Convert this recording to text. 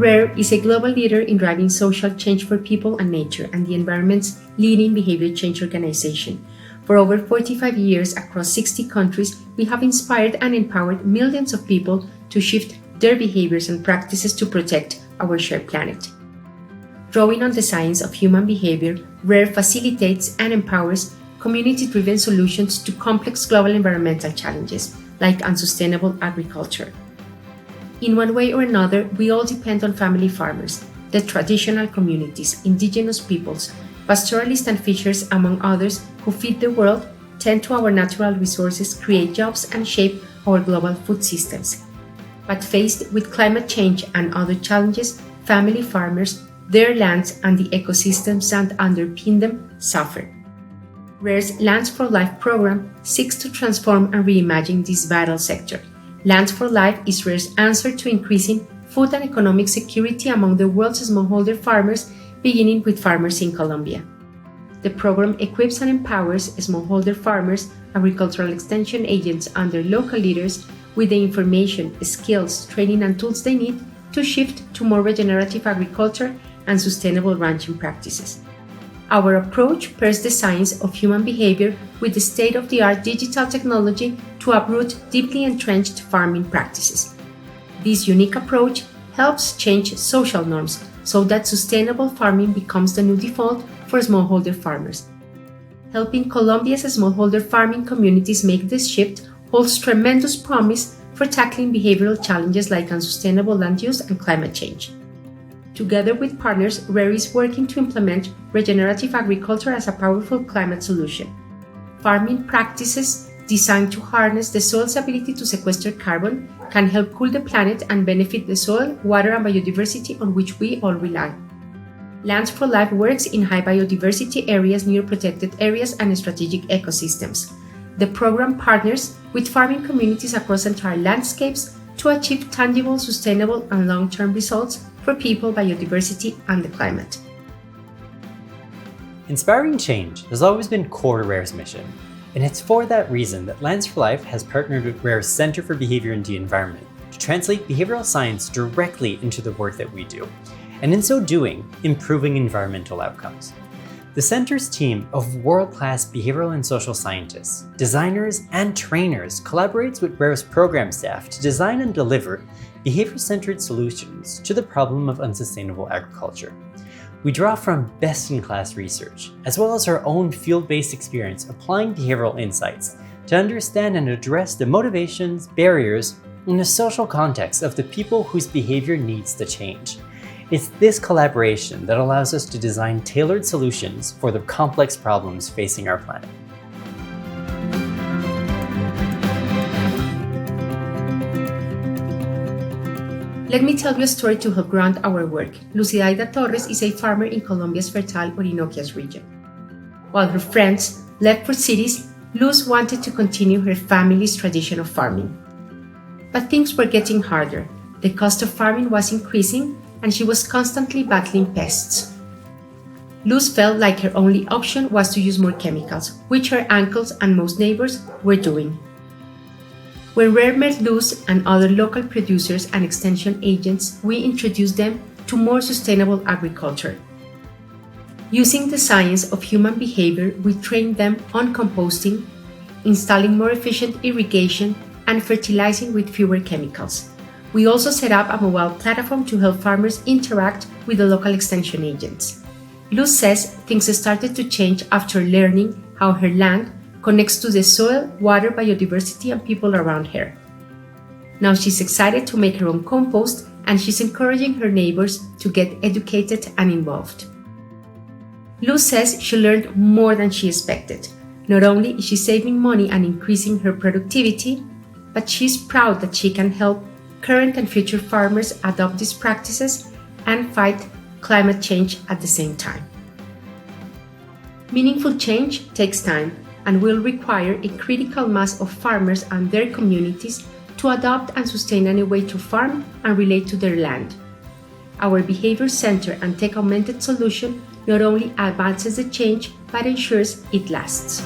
RARE is a global leader in driving social change for people and nature and the environment's leading behavior change organization. For over 45 years across 60 countries, we have inspired and empowered millions of people to shift their behaviors and practices to protect our shared planet. Drawing on the science of human behavior, RARE facilitates and empowers community-driven solutions to complex global environmental challenges, like unsustainable agriculture. In one way or another, we all depend on family farmers, the traditional communities, indigenous peoples, pastoralists and fishers, among others, who feed the world, tend to our natural resources, create jobs, and shape our global food systems. But faced with climate change and other challenges, family farmers, their lands, and the ecosystems that underpin them suffer. RARE's Lands for Life program seeks to transform and reimagine this vital sector. Lands for Life is RARE's answer to increasing food and economic security among the world's smallholder farmers, beginning with farmers in Colombia. The program equips and empowers smallholder farmers, agricultural extension agents, and their local leaders with the information, skills, training, and tools they need to shift to more regenerative agriculture and sustainable ranching practices. Our approach pairs the science of human behavior with the state-of-the-art digital technology to uproot deeply entrenched farming practices. This unique approach helps change social norms so that sustainable farming becomes the new default for smallholder farmers. Helping Colombia's smallholder farming communities make this shift holds tremendous promise for tackling behavioral challenges like unsustainable land use and climate change. Together with partners, RARE is working to implement regenerative agriculture as a powerful climate solution. Farming practices designed to harness the soil's ability to sequester carbon can help cool the planet and benefit the soil, water, and biodiversity on which we all rely. Lands for Life works in high biodiversity areas near protected areas and strategic ecosystems. The program partners with farming communities across entire landscapes to achieve tangible, sustainable, and long-term results for people, biodiversity, and the climate. Inspiring change has always been core to RARE's mission, and it's for that reason that Lands for Life has partnered with RARE's Center for Behavior and the Environment to translate behavioral science directly into the work that we do, and in so doing, improving environmental outcomes. The Center's team of world-class behavioral and social scientists, designers, and trainers collaborates with RARE's program staff to design and deliver behavior-centered solutions to the problem of unsustainable agriculture. We draw from best-in-class research, as well as our own field-based experience applying behavioral insights to understand and address the motivations, barriers, and the social context of the people whose behavior needs to change. It's this collaboration that allows us to design tailored solutions for the complex problems facing our planet. Let me tell you a story to help ground our work. Lucidaida Torres is a farmer in Colombia's fertile Orinoquias region. While her friends left for cities, Luz wanted to continue her family's tradition of farming. But things were getting harder. The cost of farming was increasing, and she was constantly battling pests. Luz felt like her only option was to use more chemicals, which her uncles and most neighbors were doing. When RARE met Luz and other local producers and extension agents, we introduced them to more sustainable agriculture. Using the science of human behavior, we trained them on composting, installing more efficient irrigation, and fertilizing with fewer chemicals. We also set up a mobile platform to help farmers interact with the local extension agents. Luz says things started to change after learning how her land connects to the soil, water, biodiversity, and people around her. Now she's excited to make her own compost, and she's encouraging her neighbors to get educated and involved. Luz says she learned more than she expected. Not only is she saving money and increasing her productivity, but she's proud that she can help current and future farmers adopt these practices and fight climate change at the same time. Meaningful change takes time and will require a critical mass of farmers and their communities to adopt and sustain a new way to farm and relate to their land. Our Behavior Center and Tech Augmented solution not only advances the change, but ensures it lasts.